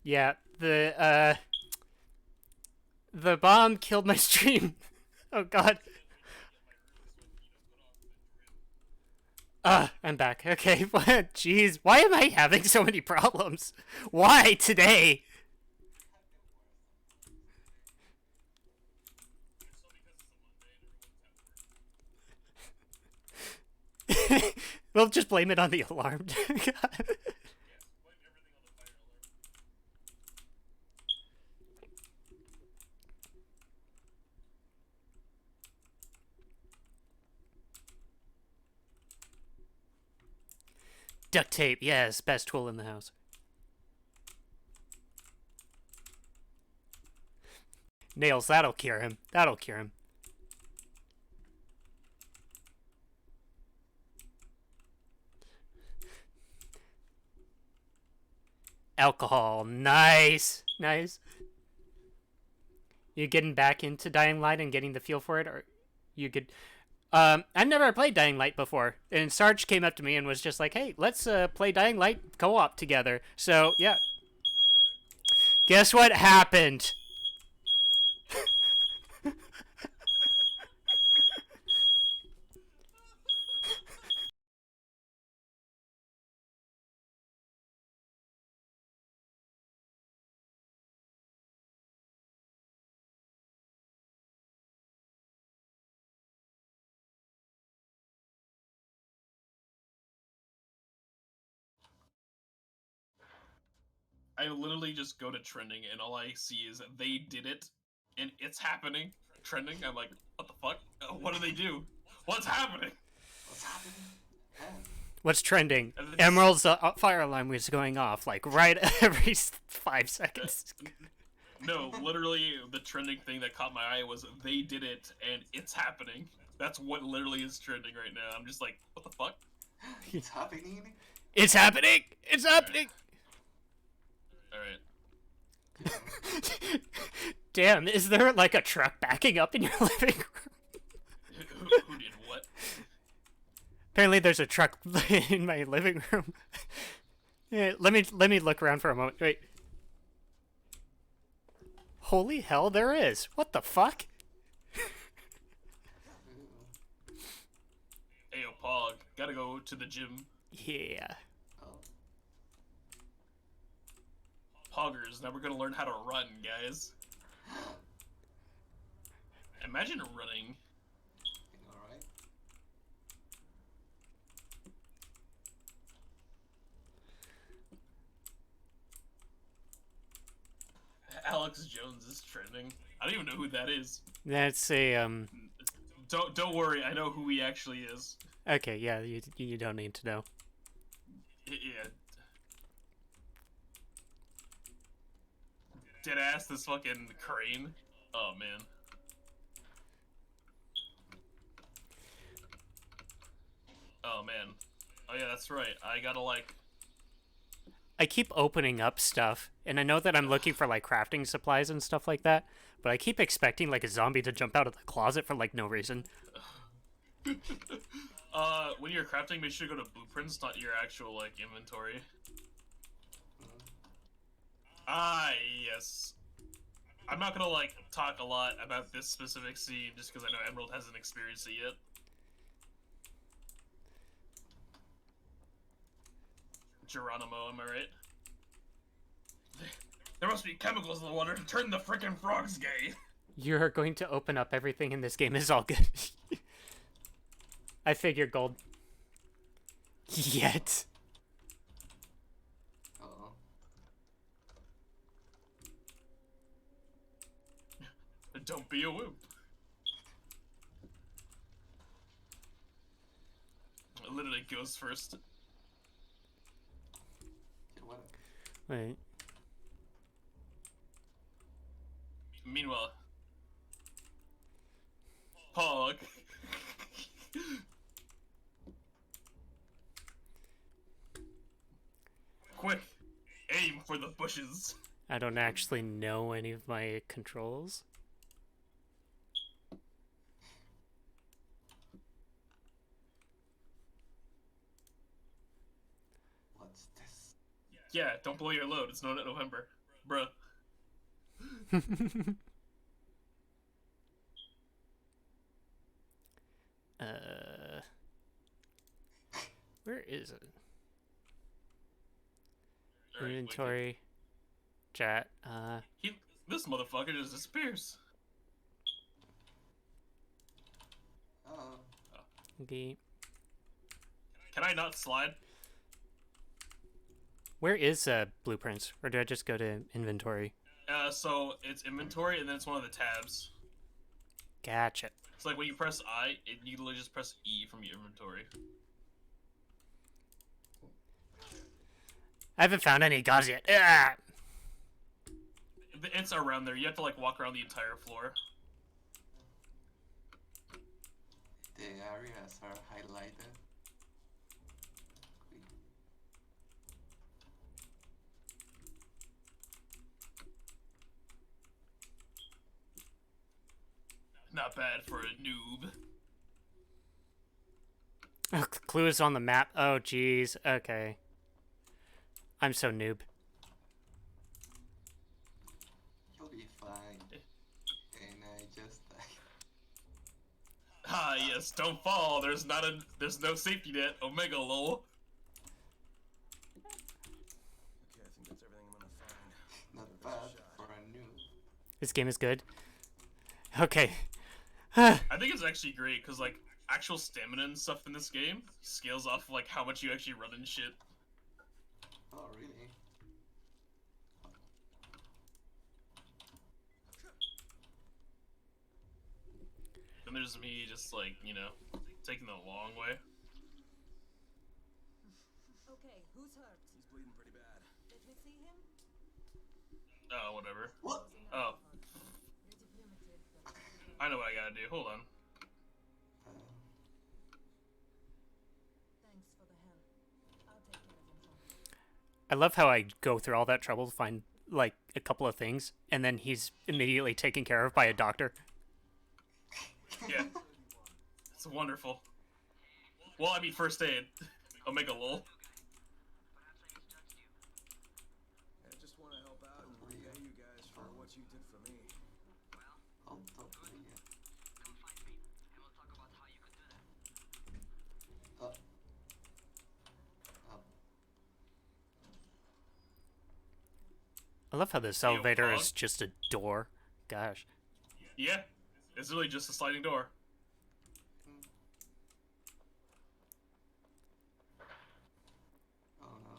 Yeah, the bomb killed my stream. Oh god. I'm back. Okay, what? Jeez, why am I having so many problems? Why today? We'll just blame it on the alarm. Duct tape, yes, best tool in the house. Nails, that'll cure him. That'll cure him. Alcohol, nice, nice. You getting back into Dying Light and getting the feel for it, or you could? I've never played Dying Light before, and Sarge came up to me and was just like, "Hey, let's play Dying Light co-op together." So yeah, guess what happened? I literally just go to trending and all I see is they did it and it's happening. Trending. I'm like, what the fuck? What do they do? What's happening? What's happening? What's trending? Emerald's fire alarm was going off like right every 5 seconds. No, literally the trending thing that caught my eye was they did it and it's happening. That's what literally is trending right now. I'm just like, what the fuck? It's happening? It's happening! It's happening! Alright. Damn, is there like a truck backing up in your living room? Who did what? Apparently there's a truck in my living room. Yeah, let me look around for a moment. Wait. Holy hell, there is. What the fuck? Ayo, Pog, gotta go to the gym. Yeah. Poggers, now we're gonna learn how to run, guys. Imagine running. Alright. Alex Jones is trending. I don't even know who that is. That's a Don't worry, I know who he actually is. Okay, yeah, you don't need to know. Yeah. Deadass, this fucking crane. Oh man. Oh man. Oh yeah, that's right. I gotta like. I keep opening up stuff, and I know that I'm looking for like crafting supplies and stuff like that, but I keep expecting like a zombie to jump out of the closet for like no reason. When you're crafting, make sure to go to blueprints, not your actual like inventory. Ah, yes. I'm not gonna like talk a lot about this specific scene just because I know Emerald hasn't experienced it yet. Geronimo, am I right? There must be chemicals in the water to turn the frickin' frogs gay. You're going to open up everything in this game is all good. I figure gold. Yet. Uh-oh. Don't be a wimp. It literally goes first. Wait. Meanwhile, Pog. Quick, aim for the bushes. I don't actually know any of my controls. What's this? Yeah, don't blow your load. It's not November. Bruh. uh, where is it? Alright, Inventory, chat. this motherfucker just disappears. Oh, The Can I not slide? where is blueprints, or do I just go to inventory? So it's inventory, and then it's one of the tabs. Gotcha. It's like when you press I, you literally just press E from your inventory. I haven't found any gods yet. Ah! It's around there. You have to like walk around the entire floor. the areas are highlighted. Not bad for a noob. Oh, clue is on the map. Oh, jeez. Okay. I'm so noob. You'll be fine. And I just Ah, yes, don't fall. There's no safety net. Omega lol. Okay, I think that's everything I'm gonna find. not bad for a noob. This game is good. Okay. I think it's actually great because like actual stamina and stuff in this game scales off like how much you actually run and shit. Oh, really? And there's me just like, you know, taking the long way. Okay, who's hurt? He's bleeding pretty bad. Let me see him. Oh, whatever. What? Oh, Pretty primitive, but I know what I gotta do. Hold on. thanks for the help. I'll take care of him from here. I love how I go through all that trouble to find, like, a couple of things, and then he's immediately taken care of by a doctor. Yeah, it's wonderful. Well, I mean, first aid. Omega lol. I just want to help out and repay you guys for what you did for me. I'll talk to you. Oh. Oh. I love how this Yo, elevator Pog. is just a door. Gosh. Yeah, it's really just a sliding door. Oh no.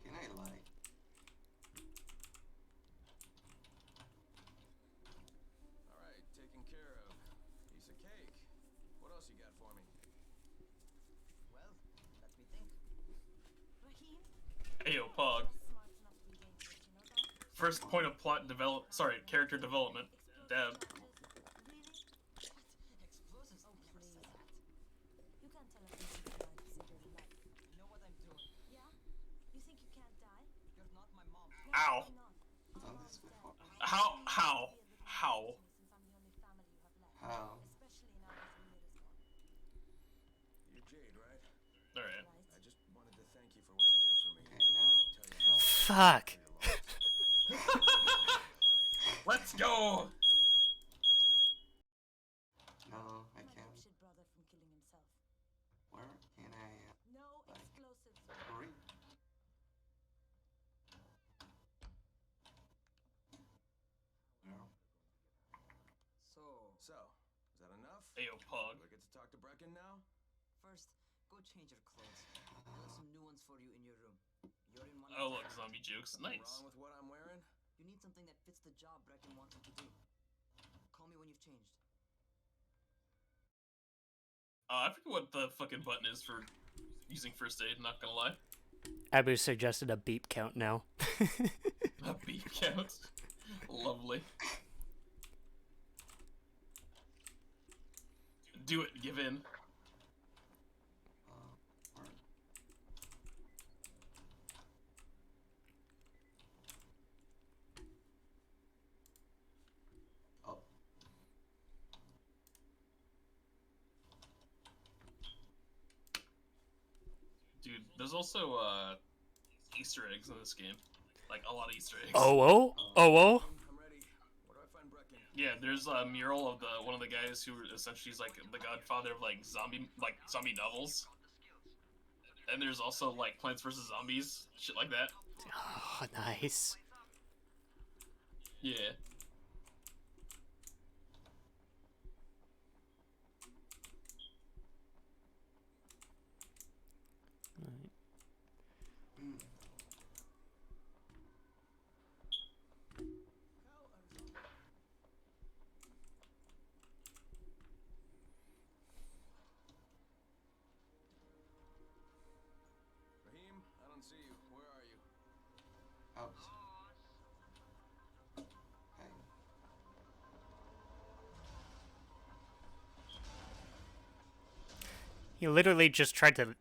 Can I lie? All right, taken care of. Piece of cake. What else you got for me? Well, let me think. Rahim, Ayo, Pog. smart enough to be dangerous, you know that? First point of character development. Dab. Really? Explosives. Oh, Never please. said that. You can't tell us anything about the secret life. I know what I'm doing. Yeah? You think you can't die? You're not my mom. Well, Ow. why not? Done Our this mom's before. dead. How? It How? would be a little How? since I'm the only family you have left. How? Especially now that Amir is gone. You're Jade, right? Alright. Right? I just wanted to thank you for what you did for me. Okay, now. Tell you how Fuck. Let's go! No, I My can't. dipshit brother from killing himself. Where can I No Like, explosives. read? Where? So, is that enough? Ayo, Pog. Do I get to talk to Brecken now? First, go change your clothes. I got some new ones for you in your room. You're in one. Oh, look, zombie jokes. Something Nice. wrong with what I'm wearing? You need something that fits the job Brecken wants you to do. Call me when you've changed. I forget what the fucking button is for using first aid, not gonna lie. Abu suggested a beep count now. A beep count. Lovely. Do it, give in. Where? Oh. Dude, there's also, Easter eggs in this game. Like a lot of Easter eggs. Oh, oh, oh, oh. I'm ready. Where do I find Brecken? Yeah, there's a mural of one of the guys who essentially is like the godfather of like zombie novels. And there's also like Plants vs Zombies, shit like that. Oh, nice. Yeah. Mm. Raheem, I don't see you. Where are you? Out. Hey. He literally just tried to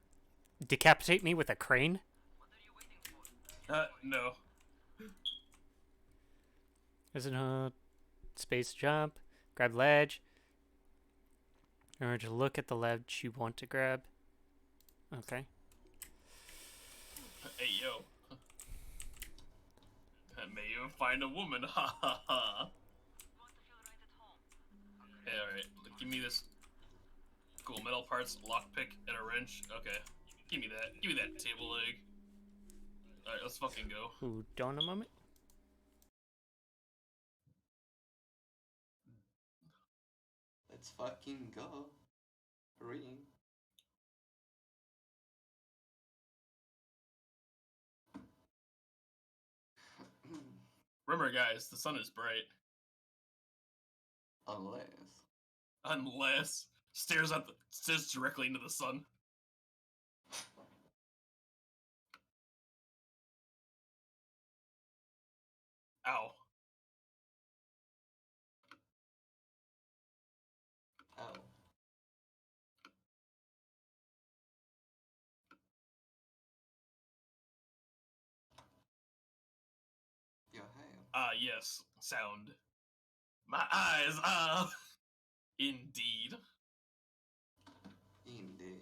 decapitate me with a crane. No. Isn't a space jump, grab ledge, or to look at the ledge you want to grab. Okay. Hey, yo. May you find a woman, ha ha ha. Hey, alright, give me this cool metal parts, lockpick, and a wrench. Okay, give me that. Give me that table leg. Alright, let's fucking go. Hold on a moment. Let's fucking go. Hurry. Remember, guys, the sun is bright. Unless. Stares directly into the sun. Ow. Oh. Yo, hey. Ah, yes, sound. My eyes, indeed. Indeed.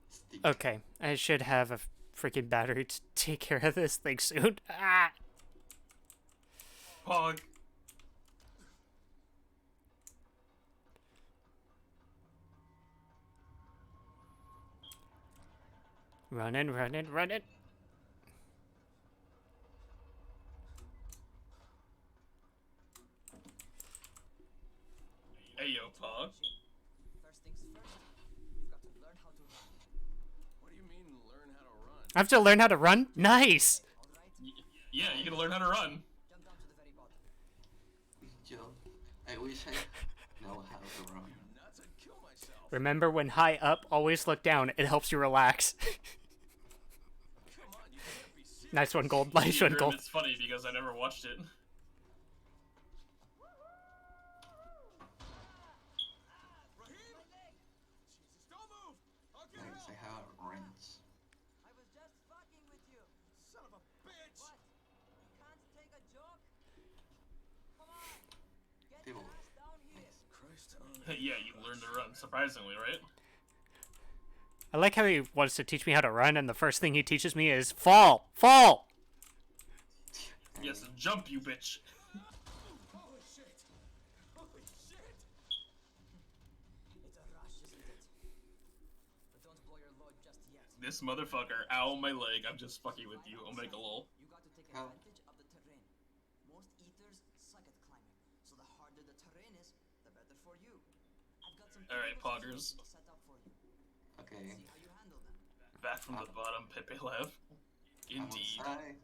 Stick. Okay, I should have a freaking battery to take care of this thing soon. Ah! Pog. Running, running, running. Hey, yo, Pog. First things first, you've got to learn how to run. What do you mean, learn how to run? I have to learn how to run? Nice! Alright? Yeah, you gotta learn how to run. Jump down to the very bottom. Yo, I wish I know how to run. Nuts, I'd kill myself. Remember when high up, always look down. It helps you relax. Come on, you can't be serious. Nice one, Gold. Nice one, Gold. It's funny because I never watched it. Raheem? Jesus, don't move! I'll get Nice, I help! have a wrench. I was just fucking with you. Son of a bitch! What? You can't take a joke? Come on. Get People. your ass down here. Christ Yeah, you learn to run, surprisingly, right? I like how he wants to teach me how to run, and the first thing he teaches me is fall! Fall! Yes, jump, you bitch. Holy shit! Holy shit! It's a rush, isn't it? But don't blow your load just yet. This motherfucker, ow, my leg, I'm just fucking with you, Omega lol. You got to take How? advantage of the terrain. Most eaters suck at climbing, so the harder the terrain is, the better for you. I've got some Alright, typical poggers. situations set up for you. Okay. See how you handle them. Back from the bottom, Pepe Lev. I'm Indeed. outside.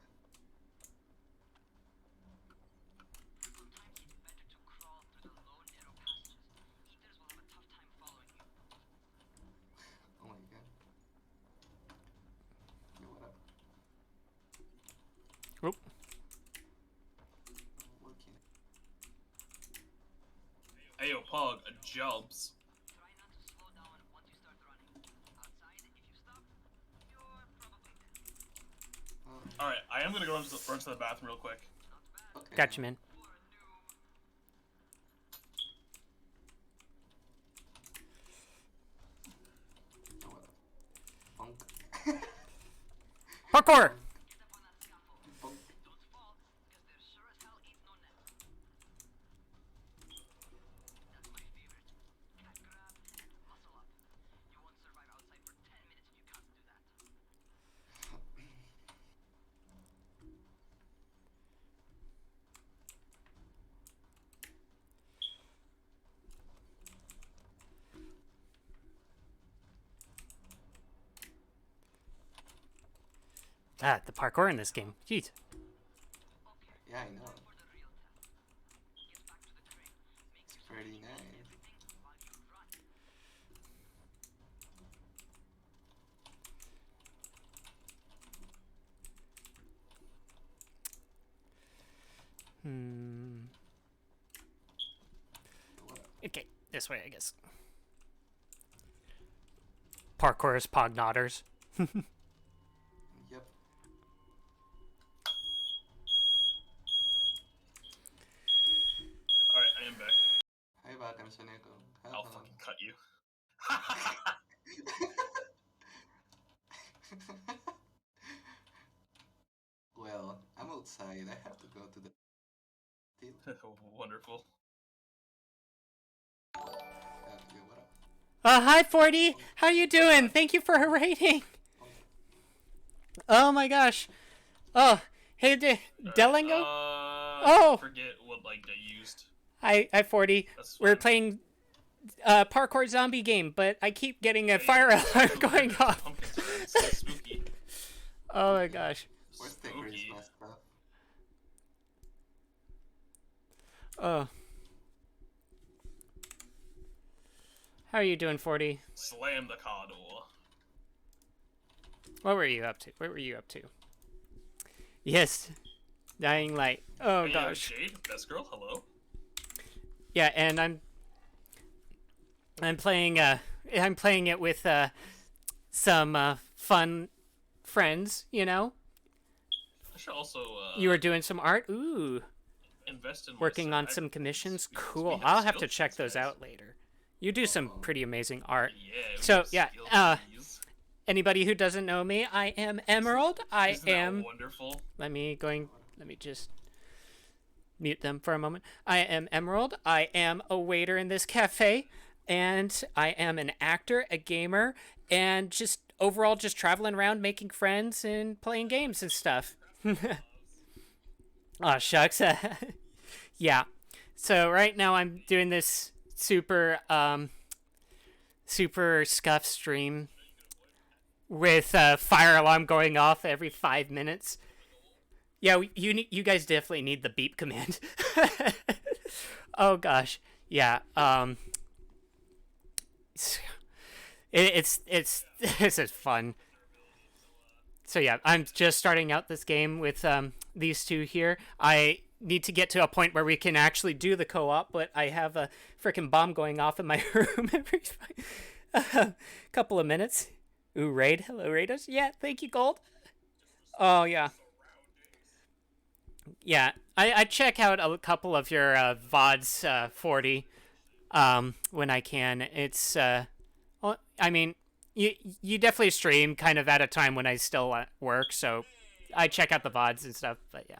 Oh my god. Yo, what up? Oop. Working. Ayo, Pog, jobs. Try not to slow down once you start running. Outside, if you stop, you're probably dead. Oh, Alright, I am gonna go run to the bathroom real quick. okay. Gotcha, man. Parkour! Bonk. Ah, the parkour in this game. Jeez. Yeah, I know. It's pretty nice. Hmm. What up? Okay, this way, I guess. Parkour is pognotters. Yep. Alright, I am back. Hi, back. I'm Soneko. I'll fucking cut you. Well, I'm outside. I have to go to the till. Wonderful. Yeah, what up? Hi, 40. How you doing? Thank you for rating. Oh my gosh. Oh, hey, Delingo. I forget what like I used. Hi, 40. That's We're fine. playing parkour zombie game, but I keep getting a fire alarm going off. Pumpkins are so spooky. Oh my gosh. Where's the Spooky. Christmas stuff? Oh. How are you doing, 40? Slam the car door. What were you up to? What were you up to? Yes. Dying Light. Oh Hey, gosh. Jade, best girl, hello. Yeah, and I'm playing it with some fun friends, you know? I should also You were doing some art? Ooh. invest in Working on myself. some commissions? because Cool. we have I'll have to skill check trees, those guys. out later. You do some pretty amazing art. Yeah. we So, have yeah, skill trees. Anybody who doesn't know me, I am Emerald. I Isn't that am wonderful. Let me just mute them for a moment. I am Emerald. I am a waiter in this cafe, and I am an actor, a gamer, and just overall just traveling around making friends and playing games and stuff. Aw, shucks. Yeah. So right now I'm doing this super scuff stream with a fire alarm going off every 5 minutes. Yeah, you guys definitely need the beep command. Oh gosh, yeah. It's this is fun. So yeah, I'm just starting out this game with these two here. I need to get to a point where we can actually do the co-op, but I have a freaking bomb going off in my room every couple of minutes. Ooh, raid. Hello, raiders. Yeah, thank you, Gold. Oh yeah. Yeah, I check out a couple of your VODs, 40, when I can. It's, well, I mean, you definitely stream kind of at a time when I still work, so I check out the VODs and stuff, but yeah.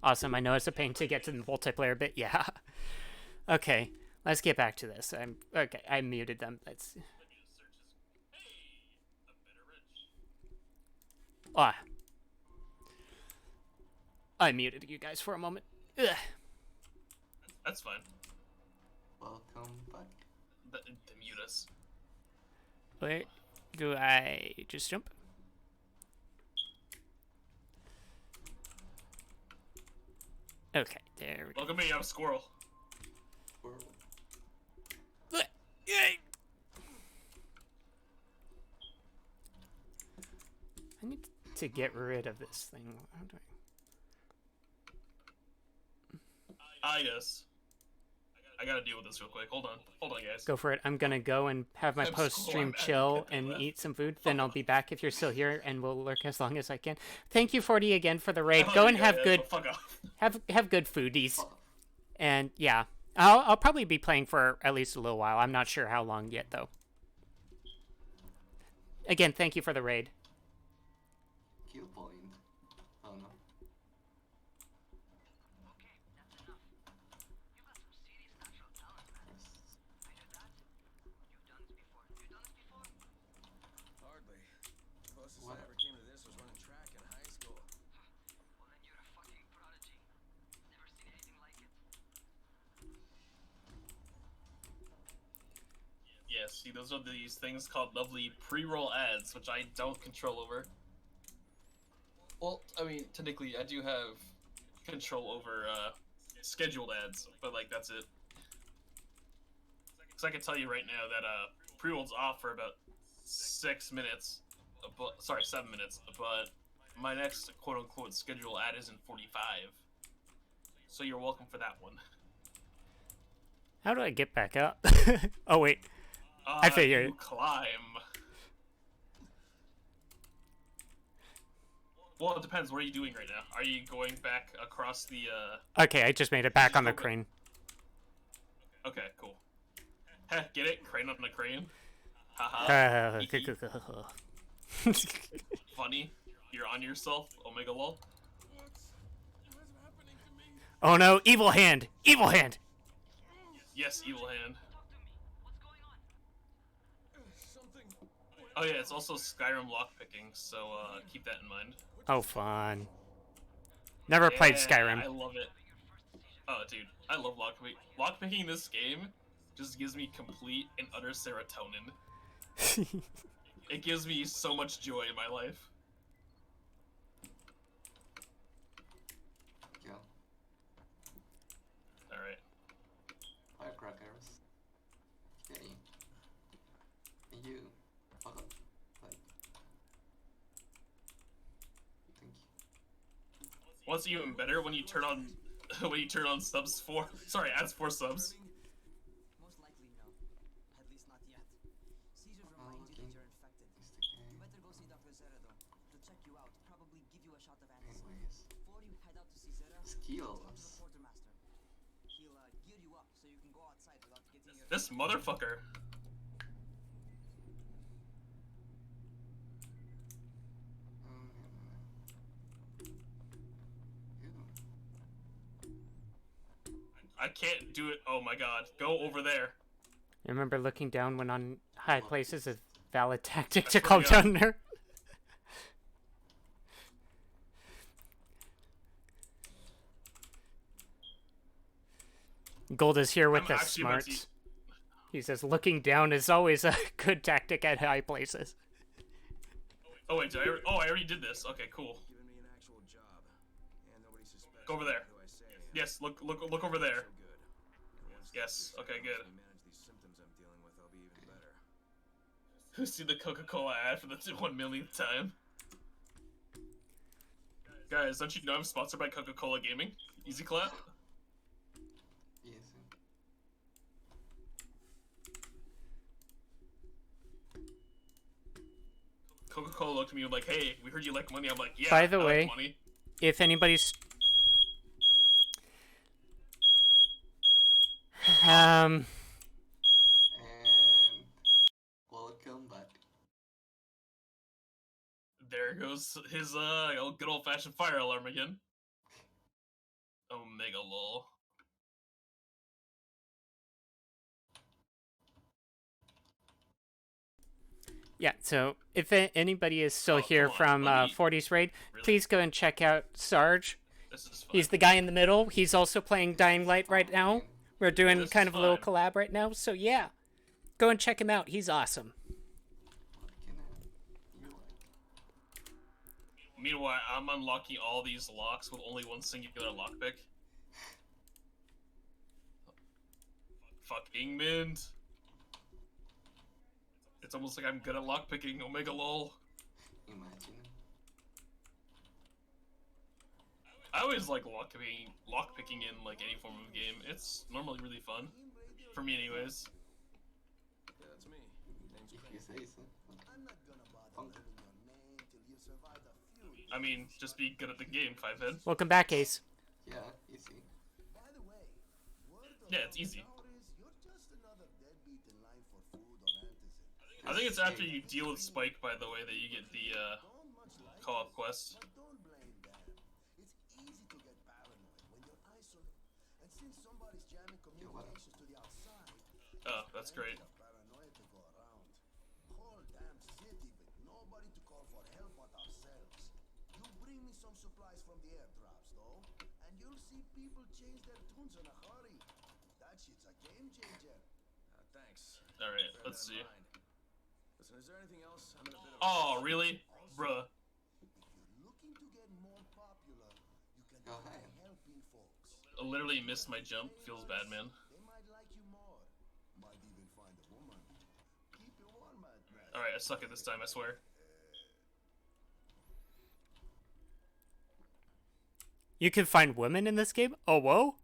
Awesome, I know it's a pain to get to the multiplayer bit, yeah. Okay, let's get back to this. Okay, I muted them. Let's... Ah. I muted you guys for a moment. Ugh. That's fine. Welcome back. The mute us. Where do I just jump? Okay, there we go. Look at me, I'm a squirrel. Squirrel. Ugh. Yay! I need to get rid of this thing. How do I... Yes. I gotta deal with this real quick. Hold on, guys. Go for it. I'm gonna go and have my I'm post-stream so mad chill that they and left. eat some food. Then I'll be back if you're still here, and we'll lurk as long as I can. Thank you, 40, again for the raid. Oh, Go and yeah, have yeah, good so fuck off. have good foodies. And yeah, I'll probably be playing for at least a little while. I'm not sure how long yet, though. Again, thank you for the raid. Kill point. Closest What? I ever came to this was running track in high school. Well, then you're a fucking prodigy. Never seen anything like it. Yeah, see, those are these things called lovely pre-roll ads, which I don't control over. Well, I mean, technically, I do have control over scheduled ads, but like that's it. Because I can tell you right now that pre-roll's off for about 6 minutes, sorry, 7 minutes, but my next quote-unquote scheduled ad is in 45. So you're welcome for that one. How do I get back up? Oh wait, I figured. You climb. Well, it depends. What are you doing right now? Are you going back across the, Okay, I just made it back on the crane. Okay, cool. Heh, get it? Crane on a crane? Haha. Funny. You're on yourself, Omega lol. What's happening to me? Oh no, evil hand! Evil hand! Yes, evil hand. What's going on? Something. Oh yeah, it's also Skyrim lockpicking, so keep that in mind. Oh, fun. Never played Yeah, Skyrim. I love it. Oh, dude, I love lockpicking. Lockpicking in this game just gives me complete and utter serotonin. It gives me so much joy in my life. Kill. Alright. Firecrackers. Okay. And you. Fuck up. Like. Thank you. What's even better when you turn on subs for ads for subs. Most likely no. At least not yet. Caesar Oh, reminds you okay. that you're infected. It's You okay. better go see Dr. Zera though. He'll check you out, probably give you a shot of antiseptic. Anyways. Before you head out to see Zera, talk to Skills. the quartermaster. He'll gear you up so you can go outside without getting your This motherfucker. I can't do it. Oh my god. Go over there. Remember looking down when on high places is valid tactic I to swear calm to God. down there. Gold is here with I'm the actually about to- smarts. He says looking down is always a good tactic at high places. Oh wait, I already did this. Okay, cool. Giving me an actual job. And nobody suspects Go over there. who I say I am. Yes, look over there. So good. And once Yes, this okay, helps good. me manage these symptoms I'm dealing with, I'll be even better. See the Coca-Cola ad for the 1 millionth time. Guys, don't you know I'm sponsored by Coca-Cola Gaming? Easy clap. Yes. Coca-Cola looked at me and like, hey, we heard you like money. I'm like, yeah, By the I way- like money. If anybody's And welcome back. There goes his good old-fashioned fire alarm again. Omega lol. yeah, so if anybody is still Oh, here come on, from let me- 40s Raid, Really? please go and check out Sarge. This is fun. He's the guy in the middle. He's also playing Dying Light right now. We're doing This kind is of a little fun. collab right now, so yeah. Go and check him out. He's awesome. What can you like? Meanwhile, I'm unlocking all these locks with only one singular lockpick. Fucking mint. It's almost like I'm good at lockpicking. Omega lol. Imagine. I always like lockpicking in like any form of game. It's normally really fun. For me anyways. Yeah, that's me. Name's If Crane. you say so. I'm not gonna bother Funk. learning your name till you survive the feud. I mean, just be good at the game, Fivehead. Welcome back, Ace. Yeah, easy. By the way, word Yeah, it's around easy. town is you're just another deadbeat in line for food or antizin. I think it's after you deal with Spike, by the way, that you get the Don't much like co-op it, quest. but don't blame them. It's easy to get paranoid when you're isolated. And since somebody's jamming communications to the outside, Oh, that's great. plenty of paranoia to go around. Whole damn city with nobody to call call for help but ourselves. You bring me some supplies from the airdrops, though, and you'll see people change their tunes in a hurry. That shit's a game changer. Thanks. All right, Bear let's that see. in mind. Listen, is there anything else? I'm in a bit of a Oh, rush. really, bruh? If you're looking to get more popular, you can Go try ahead. helping folks. I literally missed my jump. Feels bad, man. They might like you more. Might even find a woman. Keep you warm at night. All right, I suck at this time. I swear. You can find women in this game? Oh, whoa?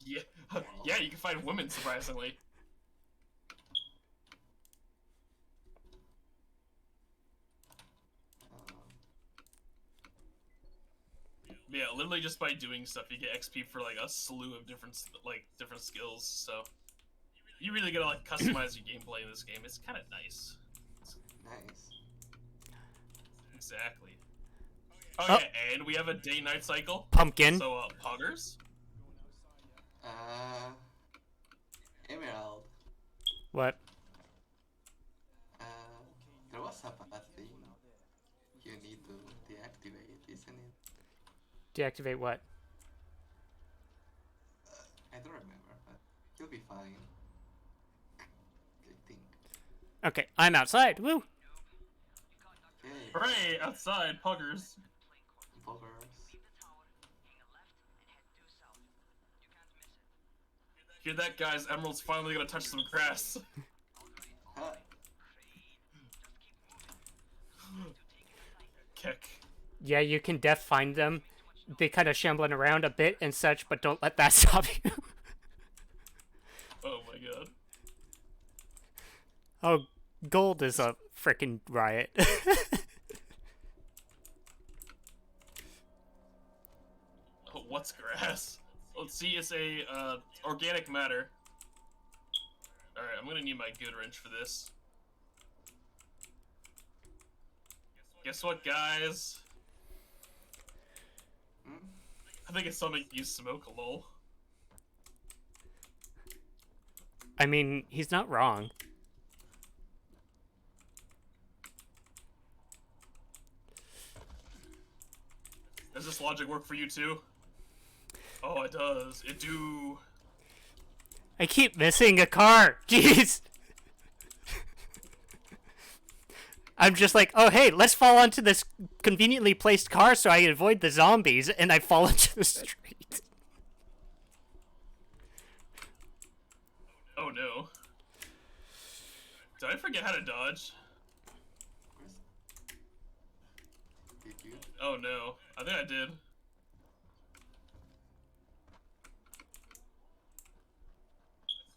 Yeah, yeah. You can find women surprisingly. Yeah, literally just by doing stuff, you get XP for like a slew of different skills. So you really gotta like customize your gameplay in this game. It's kind of nice. Nice. Exactly. Oh, Oh. yeah, and we have a day-night cycle. Pumpkin. So poggers. Emerald. What? There was a bad thing. You need to deactivate, isn't it? Deactivate what? I don't remember, but you'll be fine. I think. Okay, I'm outside. Woo! Okay. Hooray! Outside, poggers. Buggers. Hear that, guys? Emerald's finally gonna touch some grass. Huh. Kick. Yeah, you can find them. They kind of shambling around a bit and such, but don't let that stop you. Oh my god. Oh, gold is a frickin' riot. Oh, what's grass? Let's see, it's a organic matter. Alright, I'm gonna need my good wrench for this. Guess what, guys? I think it's something you smoke, lol. I mean, he's not wrong. Does this logic work for you too? Oh, it does. It do. I keep missing a car. Jeez. I'm just like, oh, hey, let's fall onto this conveniently placed car so I avoid the zombies, and I fall into the street. Oh no. Did I forget how to dodge? Did you? Oh no. I think I did.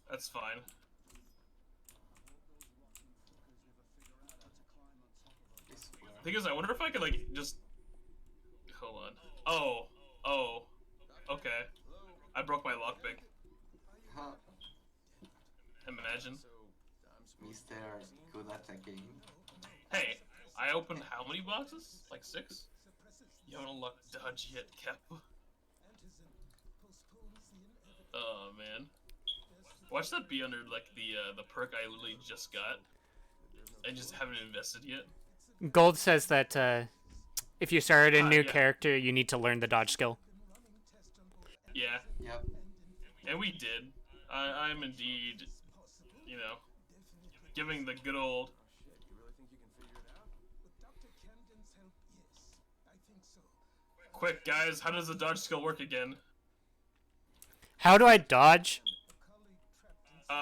That's fine. I swear. Thing is, I wonder if I could, like, just... Hold on. Oh. Okay. I broke my lockpick. Huh. Imagine. Mr. Good at the game. Hey, I opened how many boxes? Like 6? You haven't unlocked dodge yet, Cap. Oh, man. Watch that be under, like, the perk I literally just got. I just haven't invested yet. Gold says that if you start a new yeah. character, you need to learn the dodge skill. Yeah, Yep. and we did. I'm indeed, you know, giving the good old... Quick, guys, how does the dodge skill work again? How do I dodge?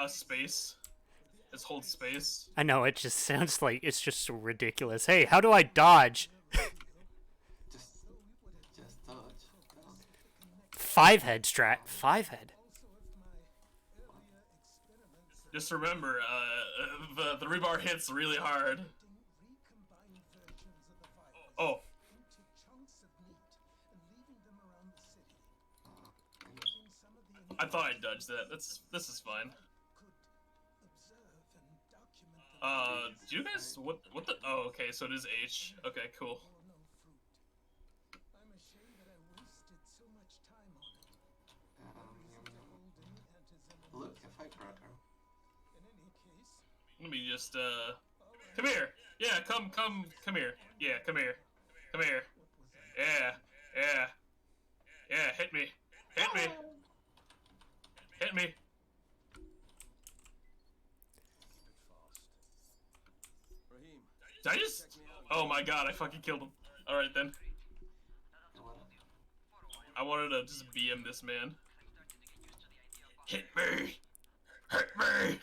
Space. Just hold space. I know, it just sounds like it's just so ridiculous. Hey, how do I dodge? Just dodge. Oh. 5-head strat. 5-head. Just remember, the rebar hits really hard. Oh. I thought I dodged that. This is fine. Do you guys what the? Oh, okay. So it is H. Okay, cool. Look, a firecracker. Let me just come here. Yeah, come here. Yeah, come here. Come here. Yeah, yeah, yeah. Hit me. Hit me. Hit me. Raheem, Did I just? check me out. Oh my god! I fucking killed him. All right then. You wanna? I wanted to just BM this man. Hit me. Hit me.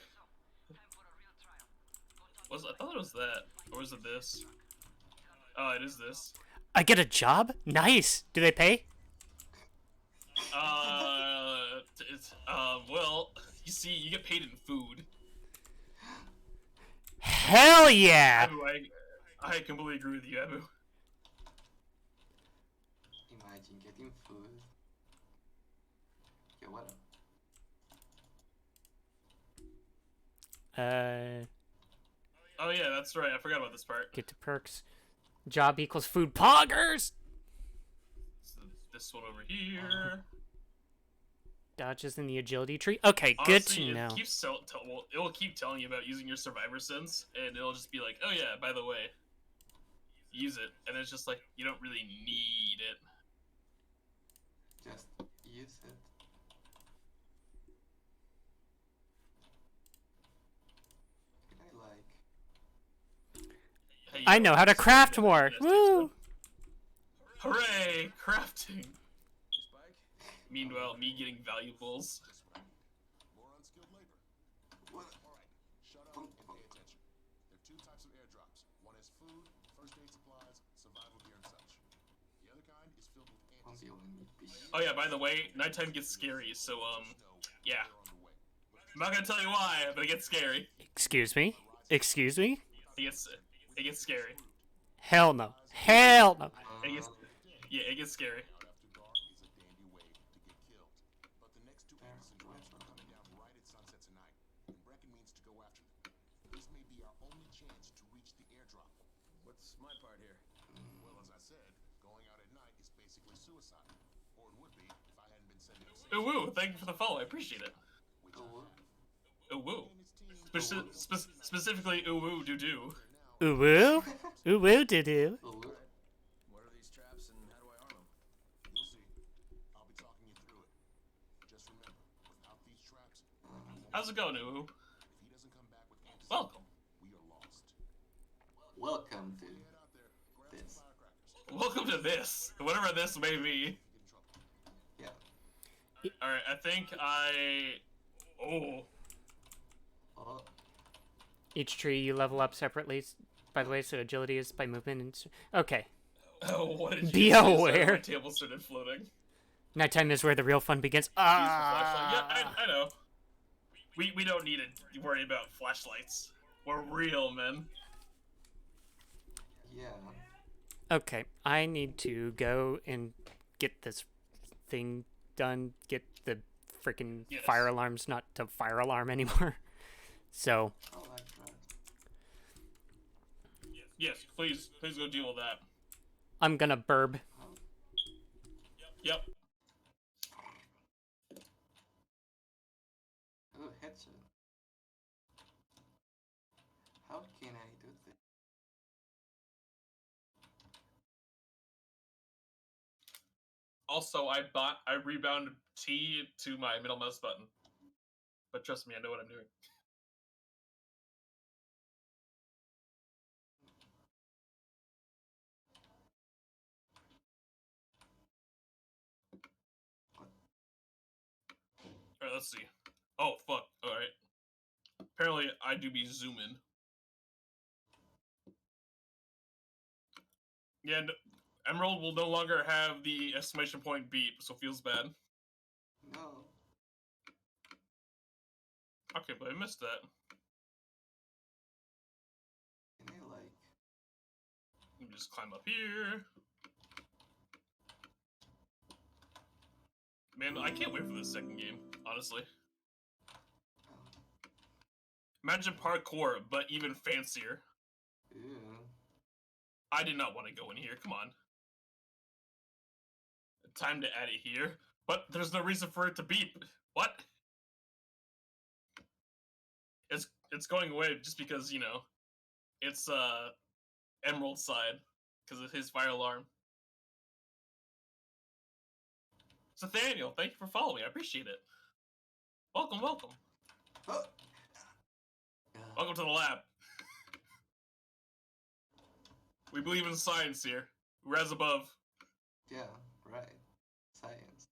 I thought it was that, or was it this? Oh, it is this. I get a job? Nice. Do they pay? Well, you see, you get paid in food. Hell yeah! Abu, I completely agree with you, Abu. Imagine getting food. Yeah, what? Oh yeah, that's right. I forgot about this part. Get to perks. Job equals food. Poggers! So this one over here. Dodges in the agility tree. Okay, Honestly, good to know. it will keep telling you about using your survivor sense, and it'll just be like, oh yeah, by the way, use it, and it's just like you don't really need it. Just use it. Can I like? Hey, I know how to craft more. Yes, Woo! Hooray, crafting! Hey, Spike. Meanwhile, me getting valuables. More unskilled labor. What? All right, shut up and pay attention. There are two types of airdrops. One is food, first aid supplies, survival gear, and such. The other kind is filled with Don't be on me, bitch. Oh yeah, by the way, nighttime gets scary, so yeah. I'm not gonna tell you why, but it gets scary. Excuse me? Excuse me? It gets scary. Hell no. Hell no. It gets scary. After dark is a dandy way to get killed. But the next two innocent drops are coming down right at sunset tonight, and Brecken means to go after them. This may be our only chance to reach the airdrop. What's my part here? Well, as I said, going out at night is basically suicide. Or it would be if I hadn't been sending Ooh woo, thank you for the follow, I appreciate it. which I have. Ooh woo. And his team Specifically ooh woo doo doo. Ooh woo? Ooh woo doo doo. Oh, What are these traps and how do I arm them? You'll see. I'll be talking you through it. Just remember, without these traps, How's it going, ooh woo? if he doesn't come back with antidote, Welcome. we are lost. welcome to Head out there, grab this. some firecrackers. Welcome to this. Whatever this may be. Get in trouble. Yeah. Alright, I think oh. Oh, Each tree you level up separately. By the way, so agility is by movement. And okay. Oh, what did you Be say? Sorry, aware. my table started floating. Nighttime is where the real fun begins. Use the flashlight. Yeah, Ah. I know. We don't need to worry about flashlights. We're real men. yeah. Okay, I need to go and get this thing done. Get the freaking Yes. fire alarms not to fire alarm anymore. So, I like that. Yes, please go deal with that. I'm gonna burb. Yep. Oh, headshot. How can I do this? Also, I rebound T to my middle mouse button. But trust me, I know what I'm doing. Alright, let's see. Oh, fuck. Alright. Apparently, I do be zooming. Yeah, Emerald will no longer have the exclamation point beep, so feels bad. No. Okay, but I missed that. Can I like? Let me just climb up here. Man, I can't wait for this second game, honestly. Oh. Imagine parkour, but even fancier. Ew. I did not want to go in here, come on. Time to add it here. But there's no reason for it to beep. What? It's going away just because, you know, it's Emerald side because of his fire alarm. So Nathaniel, thank you for following. I appreciate it. Welcome, welcome. Oh. Welcome to the lab. We believe in science here. Res above. Yeah, right. Science.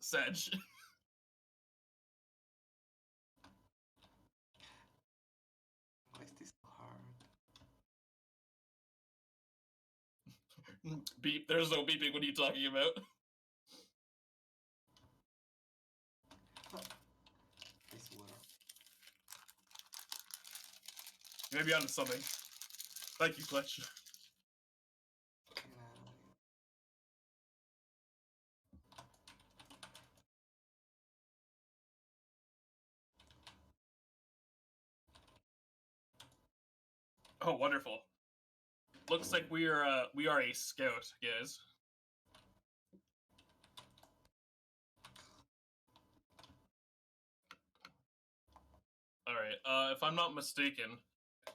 Sedge. Why is this so hard? Beep. There's no beeping. What are you talking about? I swear. Maybe onto something. Thank you, Fletch. Oh, wonderful. Looks like we are a scout, guys. Alright, if I'm not mistaken,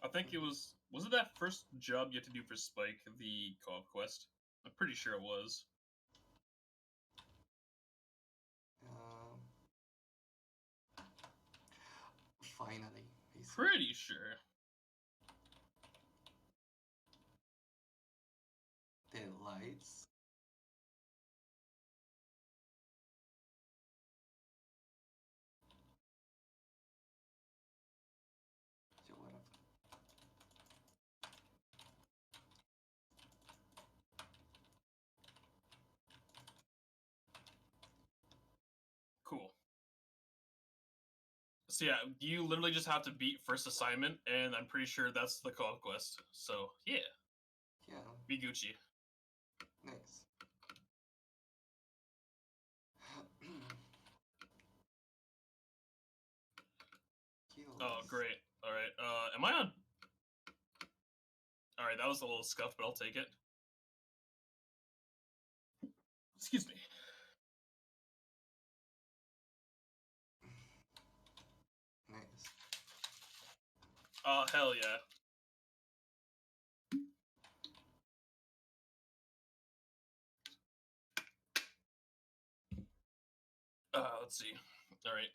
I think it was it that first job you had to do for Spike, the co-op quest? I'm pretty sure it was. Finally. Pretty sure. The lights. So what up? Cool. So yeah, you literally just have to beat first assignment, and I'm pretty sure that's the co-op quest. So yeah, Yeah, be Gucci. nice. Oh, Kills. great. Alright, am I on? Alright, that was a little scuff, but I'll take it. Excuse me. Nice. Oh, hell yeah. Let's see. Alright.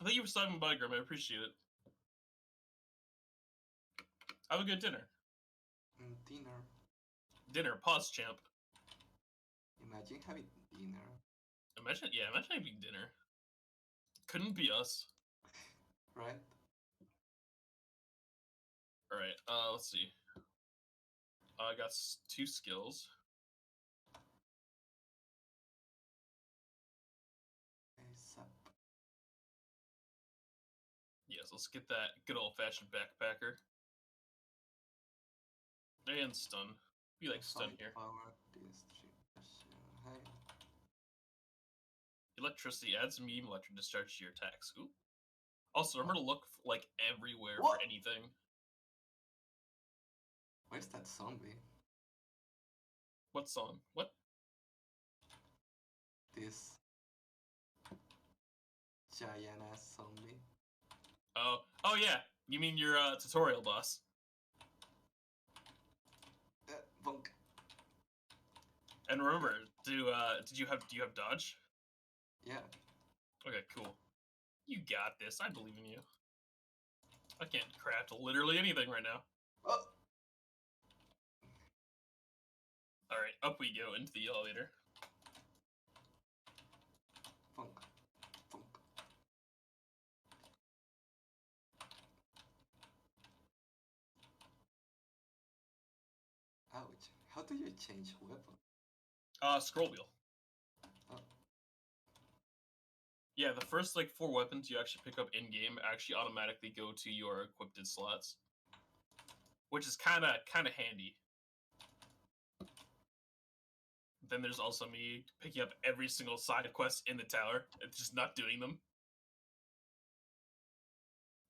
Thank you for stopping by, Grim. I appreciate it. Have a good dinner. Dinner. Dinner, pause, champ. Imagine having dinner. Imagine having dinner. Couldn't be us. Right? Alright, let's see. I got 2 skills. Nice up. Yes, let's get that good old-fashioned backpacker. And stun. We like stun here. Power distribution. Hi. Electricity adds medium electric discharge to your attacks. Ooh. Also, remember to look like everywhere What? for anything. Where's that zombie? What song? What? This giant ass zombie. Oh yeah. You mean your tutorial boss? Bonk. And remember, do you have dodge? Yeah. Okay, cool. You got this. I believe in you. I can't craft literally anything right now. Oh. All right, up we go into the elevator. Bonk. Bonk. Ouch. How do you change weapon? Scroll wheel. Oh. Yeah, the first like 4 weapons you actually pick up in game actually automatically go to your equipped slots, which is kind of handy. Then there's also me picking up every single side quest in the tower and just not doing them.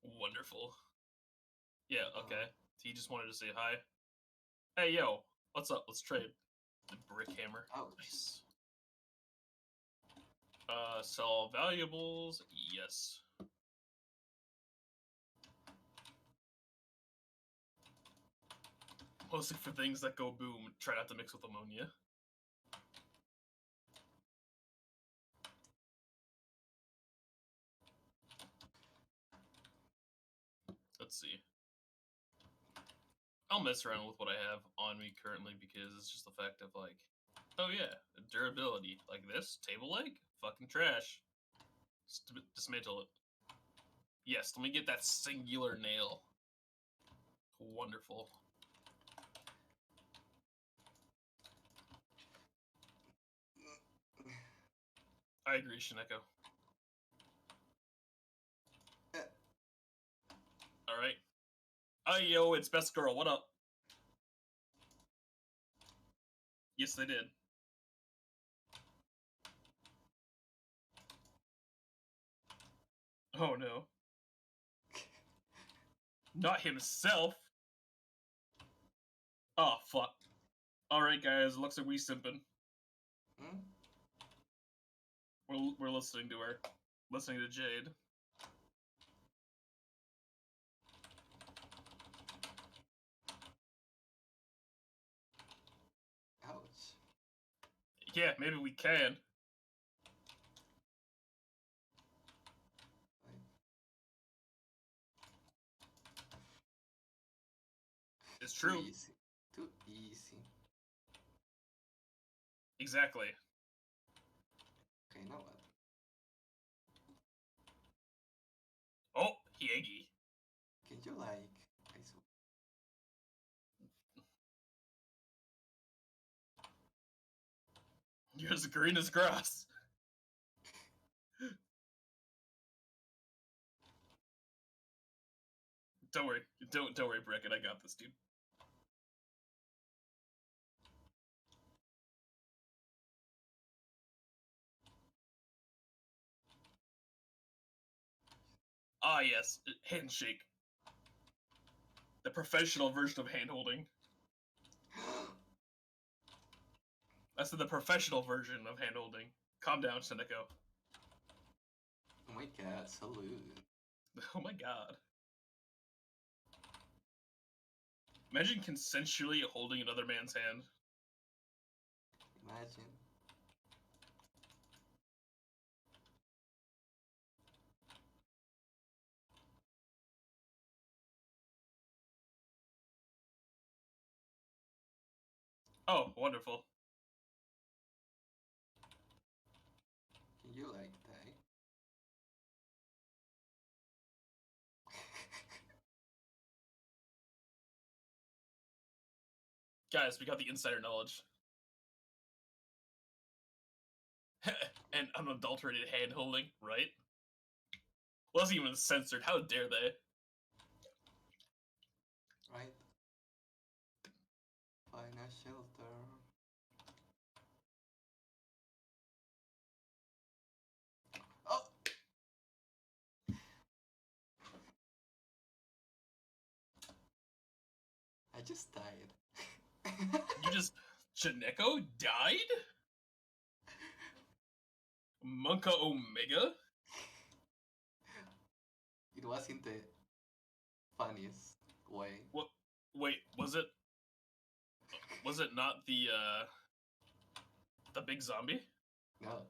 Wonderful. Yeah, okay. He just wanted to say hi. Hey, yo, what's up? Let's trade. The brick hammer. Ouch. Nice. Sell valuables. Yes. Mostly for things that go boom, try not to mix with ammonia. Let's see. I'll mess around with what I have on me currently because it's just the fact of like, oh yeah, durability. Like this, table leg? Fucking trash. Dismantle it. Yes, let me get that singular nail. Wonderful. I agree, Shineko. Alright. Yo, it's Best Girl, what up? Yes, they did. Oh no. Not himself! Oh, fuck. Alright, guys, looks like we simping. Hmm? We're listening to her. Listening to Jade. Ouch. Yeah, maybe we can. Like, It's too true. easy. Too easy. Exactly. Okay, now what? Oh, Hiegi. Can you like... I saw... You're as green as grass. Don't worry. Don't worry, Bracket. I got this, dude. Ah, yes. Handshake. The professional version of hand-holding. I said the professional version of hand-holding. Calm down, Shineko. Oh my god, salute. Oh my god. Imagine consensually holding another man's hand. Imagine. Oh, wonderful. Can you like die? Guys, we got the insider knowledge. And unadulterated hand-holding, right? Wasn't even censored. How dare they? Right? Find a shelter. Oh! I just died. You just... Shineko died? Monka Omega? It was in the funniest way. What? Wait, was it... Was it not the big zombie? No,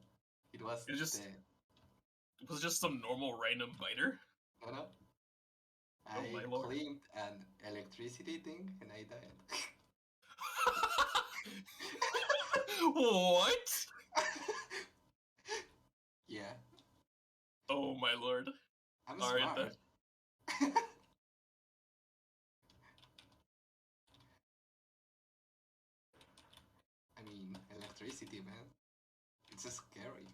it was It just... the... It was just some normal random biter? No, no. Oh I my lord. claimed an electricity thing and I died. What? Yeah, Oh my lord. I'm Alright smart. then. I mean, electricity, man. It's scary.